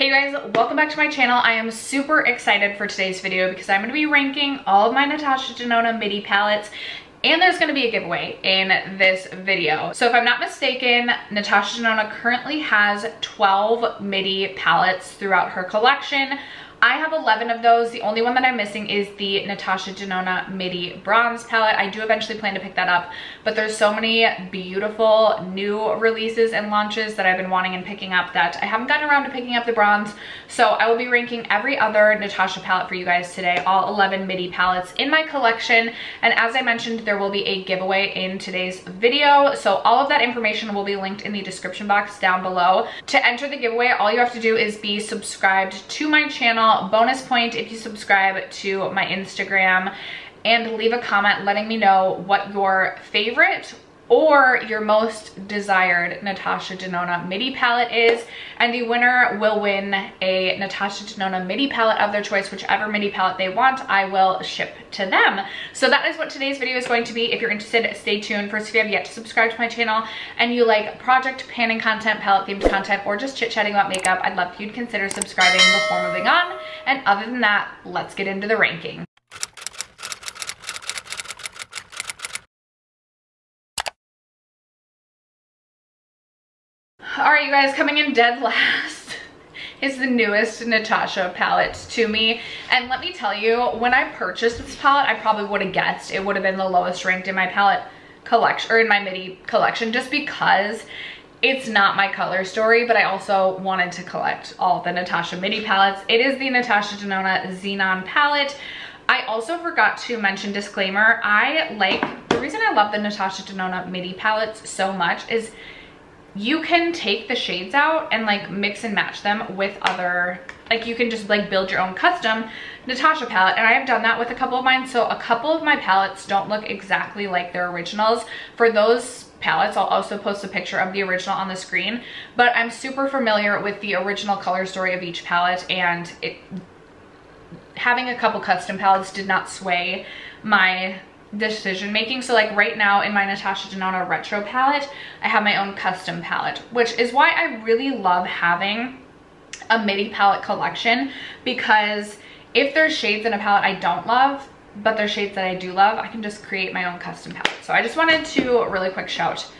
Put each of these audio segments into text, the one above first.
Hey guys, welcome back to my channel. I am super excited for today's video because I'm going to be ranking all of my Natasha Denona Midi palettes, and there's going to be a giveaway in this video. So if I'm not mistaken, Natasha Denona currently has 12 Midi palettes throughout her collection. I have 11 of those. The only one that I'm missing is the Natasha Denona Midi Bronze palette. I do eventually plan to pick that up, but there's so many beautiful new releases and launches that I've been wanting and picking up that I haven't gotten around to picking up the bronze. So I will be ranking every other Natasha palette for you guys today, all 11 Midi palettes in my collection. And as I mentioned, there will be a giveaway in today's video. So all of that information will be linked in the description box down below. To enter the giveaway, all you have to do is be subscribed to my channel. Bonus point if you subscribe to my Instagram and leave a comment letting me know what your favorite or your most desired Natasha Denona Midi palette is, and the winner will win a Natasha Denona Midi palette of their choice. Whichever Midi palette they want, I will ship to them. So that is what today's video is going to be. If you're interested, stay tuned. First, if you have yet to subscribe to my channel and you like project panning content, palette themed content, or just chit-chatting about makeup, I'd love for you to consider subscribing before moving on. And other than that, let's get into the ranking. All right, you guys, coming in dead last is the newest Natasha palette to me. And let me tell you, when I purchased this palette, I probably would have guessed it would have been the lowest ranked in my palette collection, or in my Midi collection, just because it's not my color story, but I also wanted to collect all the Natasha Midi palettes. It is the Natasha Denona Xenon palette. I also forgot to mention, disclaimer, the reason I love the Natasha Denona Midi palettes so much is you can take the shades out and like mix and match them with other, like you can just like build your own custom Natasha palette, and I have done that with a couple of mine. So a couple of my palettes don't look exactly like their originals. For those palettes, I'll also post a picture of the original on the screen, but I'm super familiar with the original color story of each palette, and having a couple custom palettes did not sway my decision making. So like right now in my Natasha Denona retro palette, I have my own custom palette, which is why I really love having a Midi palette collection, because if there's shades in a palette I don't love, but there's shades that I do love, I can just create my own custom palette. So I just wanted to really quick shout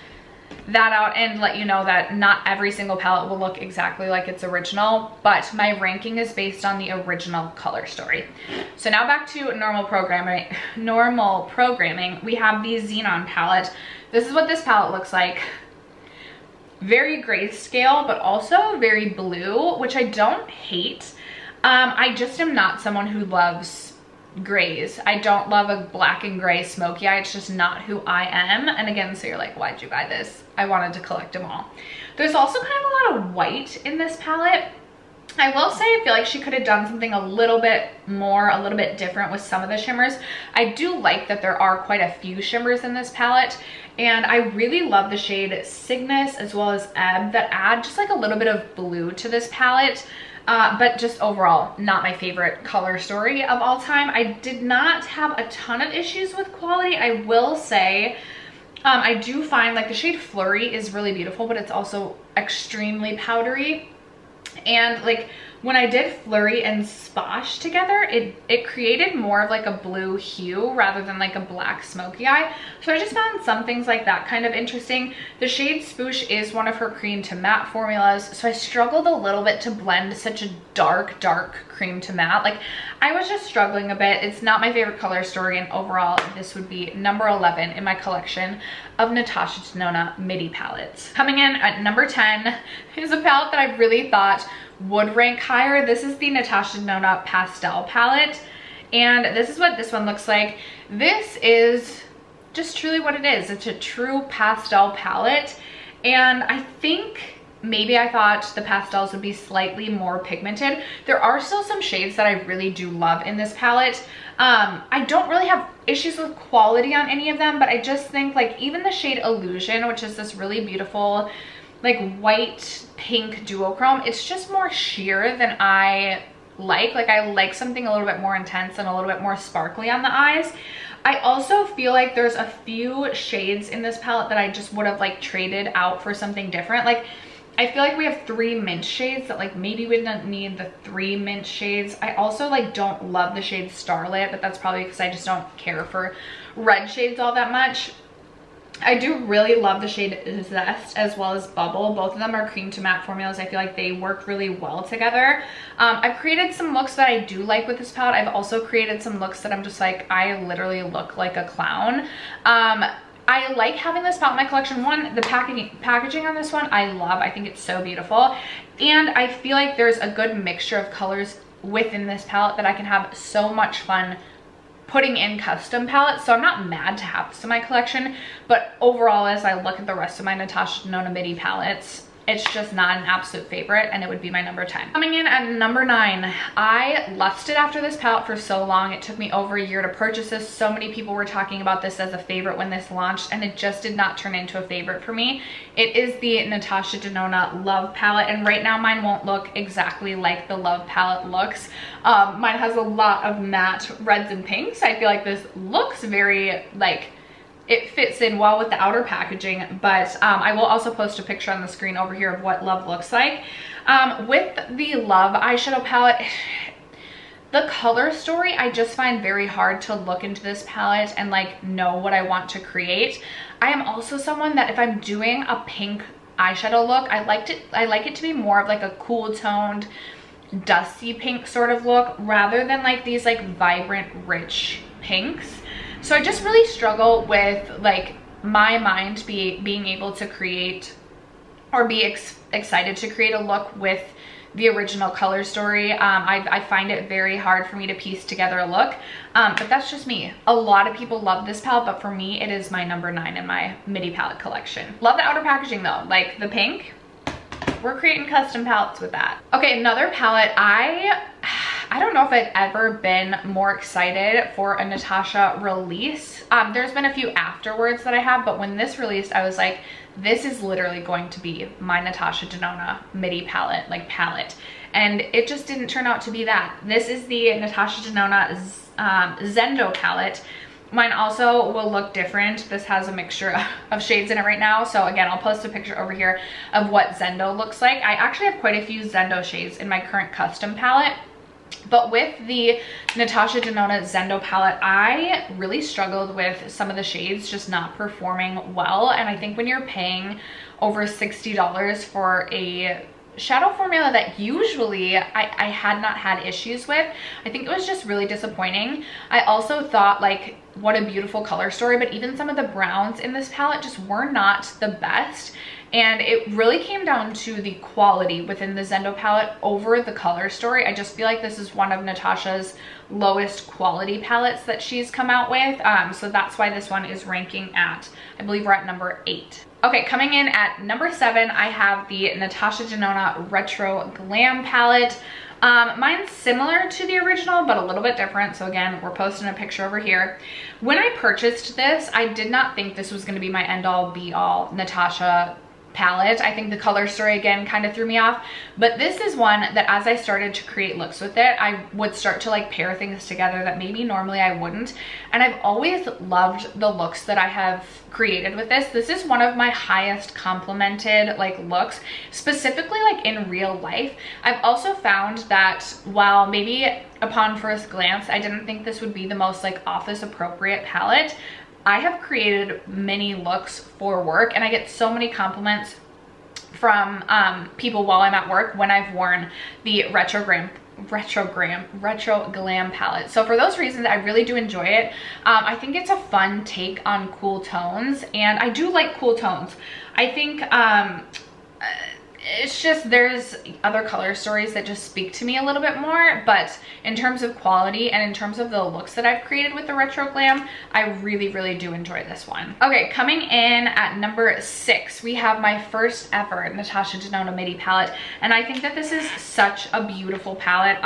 that out and let you know that not every single palette will look exactly like its original, but my ranking is based on the original color story. So now back to normal programming. We have the Xenon palette. This is what this palette looks like. Very grayscale, but also very blue, which I don't hate. I just am not someone who loves grays. I don't love a black and gray smoky eye. It's just not who I am. And again, so you're like, why'd you buy this? I wanted to collect them all. There's also kind of a lot of white in this palette. I will say I feel like she could have done something a little bit more, a little bit different with some of the shimmers. I do like that there are quite a few shimmers in this palette, and I really love the shade Cygnus as well as Ebb that add just like a little bit of blue to this palette. But just overall, not my favorite color story of all time. I did not have a ton of issues with quality. I will say, I do find like the shade Flurry is really beautiful, but it's also extremely powdery. And like when I did Flurry and Sposh together, it created more of like a blue hue rather than like a black smoky eye. So I just found some things like that kind of interesting. The shade Spoosh is one of her cream to matte formulas, so I struggled a little bit to blend such a dark cream to matte. Like I was just struggling a bit. It's not my favorite color story, and overall this would be number 11 in my collection of Natasha Denona Midi palettes. Coming in at number 10 is a palette that I really thought would rank higher. This is the Natasha Denona Pastel palette, and this is what this one looks like. This is just truly what it is. It's a true pastel palette, and I think maybe I thought the pastels would be slightly more pigmented. There are still some shades that I really do love in this palette. I don't really have issues with quality on any of them, but I just think like even the shade Illusion, which is this really beautiful like white pink duochrome, it's just more sheer than I like. Like I like something a little bit more intense and a little bit more sparkly on the eyes. I also feel like there's a few shades in this palette that I just would have like traded out for something different. Like I feel like we have 3 mint shades that like maybe we don't need the 3 mint shades. I also like don't love the shade Starlit, but that's probably because I just don't care for red shades all that much. I do really love the shade Zest as well as Bubble. Both of them are cream to matte formulas. I feel like they work really well together. I've created some looks that I do like with this palette. I've also created some looks that I'm just like, I literally look like a clown. I like having this palette in my collection. One, the packaging on this one, I love. I think it's so beautiful. And I feel like there's a good mixture of colors within this palette that I can have so much fun putting in custom palettes. So I'm not mad to have this in my collection, but overall, as I look at the rest of my Natasha Denona Midi palettes, it's just not an absolute favorite, and it would be my number 10. Coming in at number 9, I lusted after this palette for so long. It took me over a year to purchase this. So many people were talking about this as a favorite when this launched, and it just did not turn into a favorite for me. It is the Natasha Denona Love palette, and right now mine won't look exactly like the Love palette looks. Mine has a lot of matte reds and pinks. I feel like this looks very like, it fits in well with the outer packaging, but I will also post a picture on the screen over here of what Love looks like. With the Love eyeshadow palette, the color story, I just find very hard to look into this palette and like know what I want to create. I am also someone that if I'm doing a pink eyeshadow look, I like it to be more of like a cool toned, dusty pink sort of look rather than like these like vibrant, rich pinks. So I just really struggle with like my mind being able to create or be excited to create a look with the original color story. I find it very hard for me to piece together a look, but that's just me. A lot of people love this palette, but for me, it is my number 9 in my Midi palette collection. Love the outer packaging though, like the pink. We're creating custom palettes with that. Okay, another palette. I don't know if I've ever been more excited for a Natasha release. There's been a few afterwards that I have, but when this released, I was like, this is literally going to be my Natasha Denona Midi palette, and it just didn't turn out to be that. This is the Natasha Denona Zeno palette. Mine also will look different. This has a mixture of shades in it right now. So again, I'll post a picture over here of what Zeno looks like. I actually have quite a few Zeno shades in my current custom palette. But with the Natasha Denona Zeno palette, I really struggled with some of the shades just not performing well. And I think when you're paying over $60 for a shadow formula that usually I had not had issues with, I think it was just really disappointing. I also thought like, what a beautiful color story, but even some of the browns in this palette just were not the best. And it really came down to the quality within the Zeno palette over the color story. I just feel like this is one of Natasha's lowest quality palettes that she's come out with. So that's why this one is ranking at, I believe we're at number 8. Okay, coming in at number 7, I have the Natasha Denona Retro Glam palette. Mine's similar to the original, but a little bit different. So again, we're posting a picture over here. When I purchased this, I did not think this was gonna be my end all be all Natasha palette. I think the color story again kind of threw me off, but this is one that as I started to create looks with it, I would start to like pair things together that maybe normally I wouldn't. And I've always loved the looks that I have created with this. This is one of my highest complimented like looks, specifically like in real life. I've also found that while maybe upon first glance, I didn't think this would be the most like office appropriate palette, I have created many looks for work, and I get so many compliments from people while I'm at work when I've worn the Retro Glam palette. So for those reasons, I really do enjoy it. I think it's a fun take on cool tones, and I do like cool tones. I think it's just there's other color stories that just speak to me a little bit more, but in terms of quality and in terms of the looks that I've created with the Retro Glam, I really do enjoy this one. Okay, coming in at number 6, we have my first ever Natasha Denona Midi palette, and I think that this is such a beautiful palette.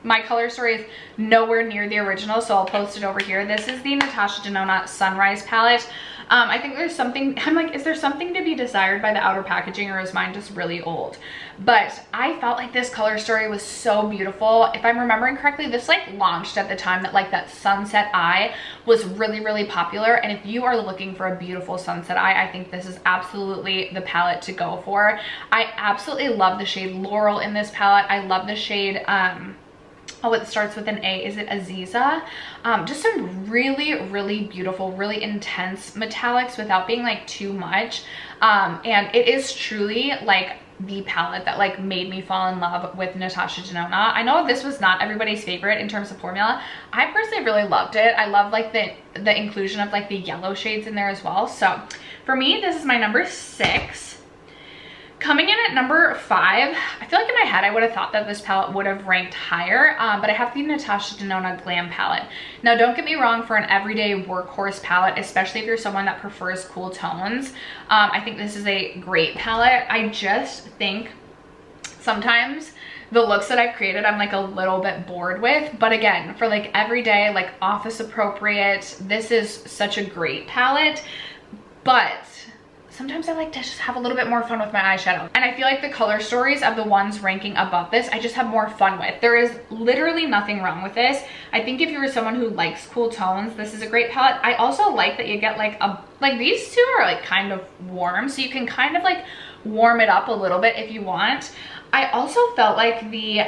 My color story is nowhere near the original, so I'll post it over here. This is the Natasha Denona Sunrise palette. I think there's something, I'm like, is there something to be desired by the outer packaging, or is mine just really old? But I felt like this color story was so beautiful. If I'm remembering correctly, this like launched at the time that like that sunset eye was really popular. And if you are looking for a beautiful sunset eye, I think this is absolutely the palette to go for. I absolutely love the shade Laurel in this palette. I love the shade, oh, it starts with an A. Is it Aziza? Just some really beautiful, really intense metallics without being like too much. And it is truly like the palette that like made me fall in love with Natasha Denona. I know this was not everybody's favorite in terms of formula. I personally really loved it. I love like the inclusion of like the yellow shades in there as well. So for me, this is my number 6. Coming in at number 5, I feel like in my head I would have thought that this palette would have ranked higher, but I have the Natasha Denona Glam palette. Now don't get me wrong, for an everyday workhorse palette, especially if you're someone that prefers cool tones, I think this is a great palette. I just think sometimes the looks that I've created I'm like a little bit bored with, but again, for like everyday, like office appropriate, this is such a great palette. But sometimes I like to just have a little bit more fun with my eyeshadow. And I feel like the color stories of the ones ranking above this, I just have more fun with. There is literally nothing wrong with this. I think if you're someone who likes cool tones, this is a great palette. I also like that you get like these two are like kind of warm, so you can kind of like warm it up a little bit if you want. I also felt like the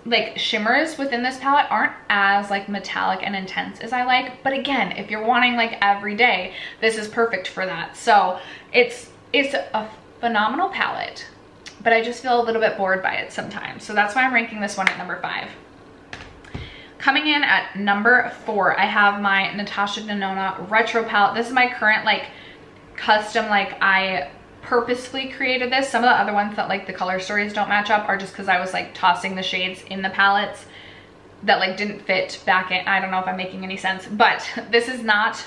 like shimmers within this palette aren't as like metallic and intense as I like, but again, if you're wanting like every day, this is perfect for that. So it's a phenomenal palette, but I just feel a little bit bored by it sometimes. So that's why I'm ranking this one at number 5. Coming in at number 4, I have my Natasha Denona Retro palette. This is my current like custom, like I purposefully created this. Some of the other ones that like the color stories don't match up are just because I was like tossing the shades in the palettes that like didn't fit back in. I don't know if I'm making any sense, but this is not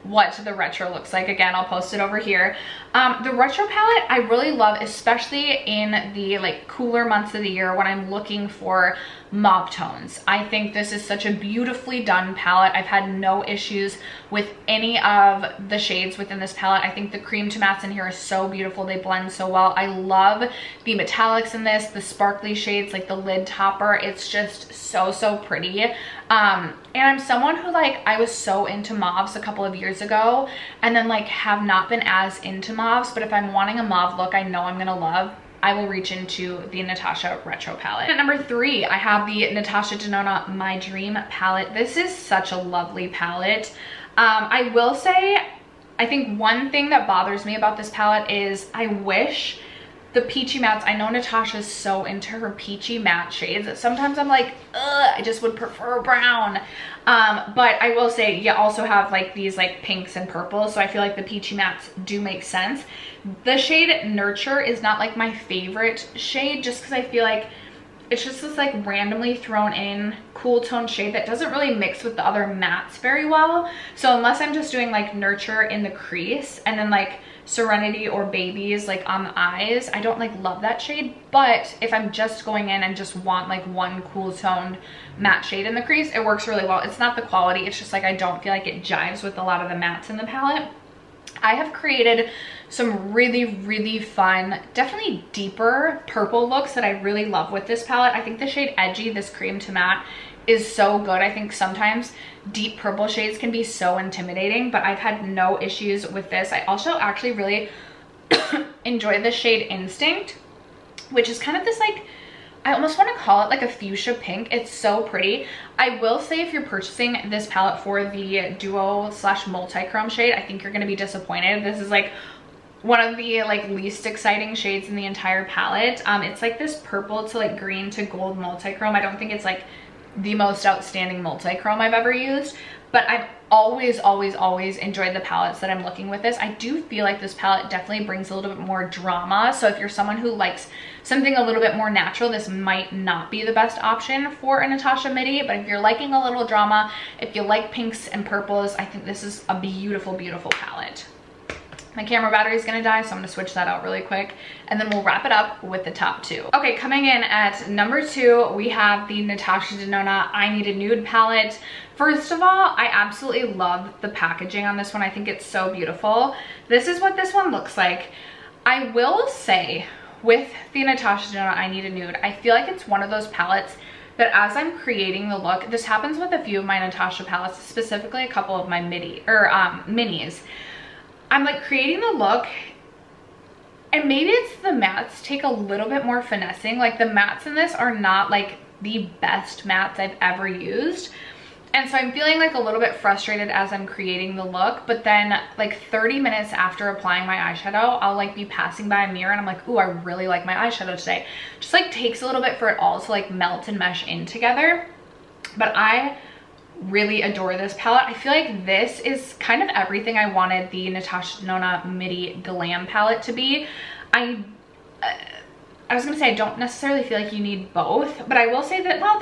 what the retro looks like. Again, I'll post it over here. The retro palette I really love, especially in the like cooler months of the year when I'm looking for mauve tones. I think this is such a beautifully done palette. I've had no issues with any of the shades within this palette. I think the cream to mattes in here are so beautiful. They blend so well. I love the metallics in this, the sparkly shades, like the lid topper. It's just so pretty. And I'm someone who like, I was so into mauves a couple of years ago and then like have not been as into mauves, but if I'm wanting a mauve look I know I'm gonna love, I will reach into the Natasha Retro palette. At number 3, I have the Natasha Denona My Dream palette. This is such a lovely palette. I will say, I think one thing that bothers me about this palette is I wish the peachy mattes, I know Natasha's so into her peachy matte shades that sometimes I'm like, ugh, I just would prefer brown. But I will say you also have like these like pinks and purples, so I feel like the peachy mattes do make sense. The shade Nurture is not like my favorite shade just because I feel like it's just this like randomly thrown in cool tone shade that doesn't really mix with the other mattes very well. So unless I'm just doing like Nurture in the crease and then like Serenity or Babies like on the eyes, I don't like love that shade. But if I'm just going in and just want like one cool toned matte shade in the crease, it works really well. It's not the quality, it's just like I don't feel like it jives with a lot of the mattes in the palette. I have created some really fun, definitely deeper purple looks that I really love with this palette. I think the shade Edgy, this cream to matte, is so good. I think sometimes deep purple shades can be so intimidating, but I've had no issues with this. I also actually really enjoy the shade Instinct, which is kind of this like, I almost want to call it like a fuchsia pink. It's so pretty. I will say if you're purchasing this palette for the duo / multi-chrome shade, I think you're going to be disappointed. This is like one of the like least exciting shades in the entire palette. It's like this purple to like green to gold multi-chrome. I don't think it's like the most outstanding multi-chrome I've ever used, but I've always enjoyed the palettes that I'm looking with this. I do feel like this palette definitely brings a little bit more drama, so if you're someone who likes something a little bit more natural, this might not be the best option for a Natasha Midi. But if you're liking a little drama, if you like pinks and purples, I think this is a beautiful palette. My camera battery is gonna die, so I'm gonna switch that out really quick, and then we'll wrap it up with the top two. Okay, coming in at number 2, we have the Natasha Denona I Need a Nude palette. First of all, I absolutely love the packaging on this one. I think it's so beautiful. This is what this one looks like. I will say, with the Natasha Denona I Need a Nude, I feel like it's one of those palettes that as I'm creating the look, this happens with a few of my Natasha palettes, specifically a couple of my minis. I'm like creating the look, and maybe it's the mattes take a little bit more finessing. Like the mattes in this are not like the best mattes I've ever used. And so I'm feeling like a little bit frustrated as I'm creating the look, but then like 30 minutes after applying my eyeshadow, I'll like be passing by a mirror and I'm like, ooh, I really like my eyeshadow today. Just like takes a little bit for it all to like melt and mesh in together. But I really adore this palette. I feel like this is kind of everything I wanted the Natasha Denona Midi Glam palette to be. I was gonna say I don't necessarily feel like you need both, but I will say that, well,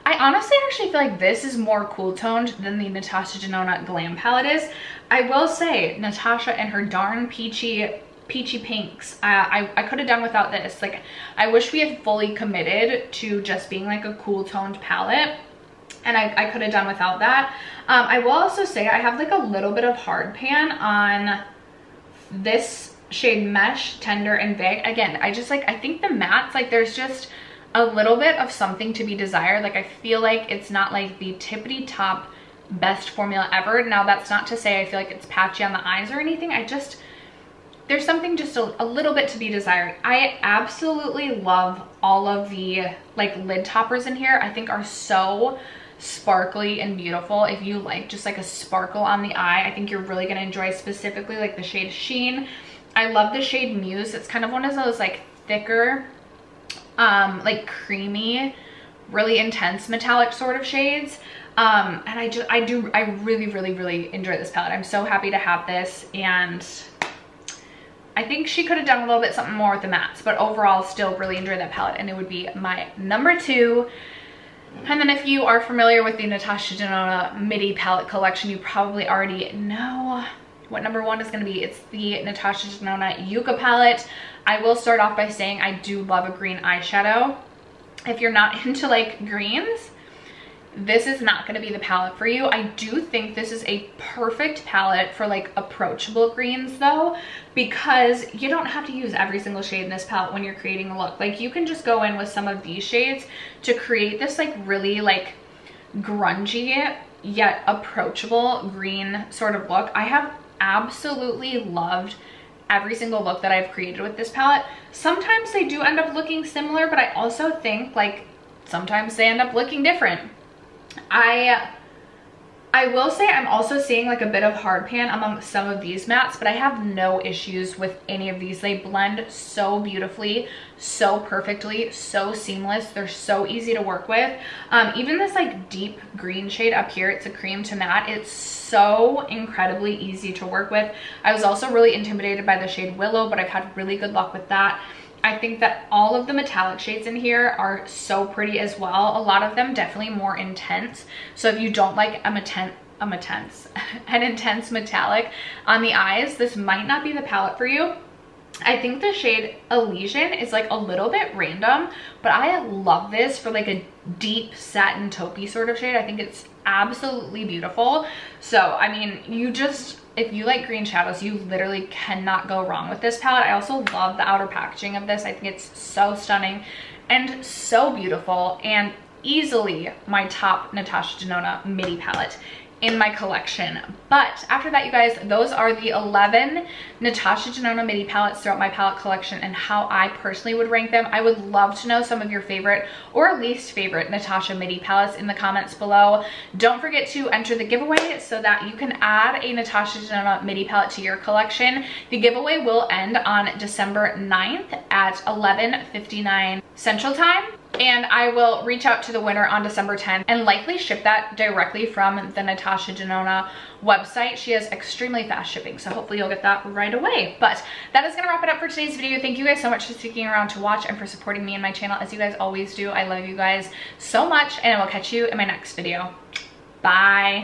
I honestly actually feel like this is more cool toned than the Natasha Denona Glam palette is. I will say Natasha and her darn peachy pinks, I could have done without this. Like I wish we had fully committed to just being like a cool toned palette, and I could have done without that. I will also say I have like a little bit of hard pan on this shade Mesh, Tender, and Vague. Again, I think the mattes, like there's just a little bit of something to be desired. Like I feel like it's not like the tippity top best formula ever. Now that's not to say I feel like it's patchy on the eyes or anything. There's something just a little bit to be desired. I absolutely love all of the like lid toppers in here. I think are so sparkly and beautiful. If you like just like a sparkle on the eye, I think you're really gonna enjoy specifically like the shade Sheen. I love the shade Muse. It's kind of one of those like thicker, like creamy, really intense metallic sort of shades. And I really enjoy this palette. I'm so happy to have this, and I think she could have done a little bit something more with the mattes, but overall still really enjoy that palette, and it would be my number 2. And then if you are familiar with the Natasha Denona Midi palette collection, you probably already know what number 1 is going to be. It's the Natasha Denona Yuka palette. I will start off by saying I do love a green eyeshadow. If you're not into like greens, this is not going to be the palette for you. I do think this is a perfect palette for like approachable greens though, because you don't have to use every single shade in this palette when you're creating a look. Like you can just go in with some of these shades to create this like really like grungy yet approachable green sort of look. I have absolutely loved every single look that I've created with this palette. Sometimes they do end up looking similar, but I also think like sometimes they end up looking different. I will say I'm also seeing like a bit of hard pan among some of these mattes, but I have no issues with any of these. They blend so beautifully, so perfectly, so seamless. They're so easy to work with. Even this like deep green shade up here, it's a cream to matte. It's so incredibly easy to work with. I was also really intimidated by the shade Willow, but I've had really good luck with that. I think that all of the metallic shades in here are so pretty as well. A lot of them definitely more intense. So if you don't like an intense metallic on the eyes, this might not be the palette for you. I think the shade Elysian is like a little bit random, but I love this for like a deep satin taupey sort of shade. I think it's absolutely beautiful. So I mean, if you like green shadows, you literally cannot go wrong with this palette. I also love the outer packaging of this. I think it's so stunning and so beautiful, and easily my top Natasha Denona Midi palette in my collection. But after that, you guys, those are the 11 Natasha Denona Midi palettes throughout my palette collection and how I personally would rank them. I would love to know some of your favorite or least favorite Natasha Midi palettes in the comments below. Don't forget to enter the giveaway so that you can add a Natasha Denona Midi palette to your collection. The giveaway will end on December 9th at 11:59 Central Time. And I will reach out to the winner on December 10th and likely ship that directly from the Natasha Denona website. She has extremely fast shipping, so hopefully you'll get that right away. But that is going to wrap it up for today's video. Thank you guys so much for sticking around to watch and for supporting me and my channel as you guys always do. I love you guys so much, and I will catch you in my next video. Bye.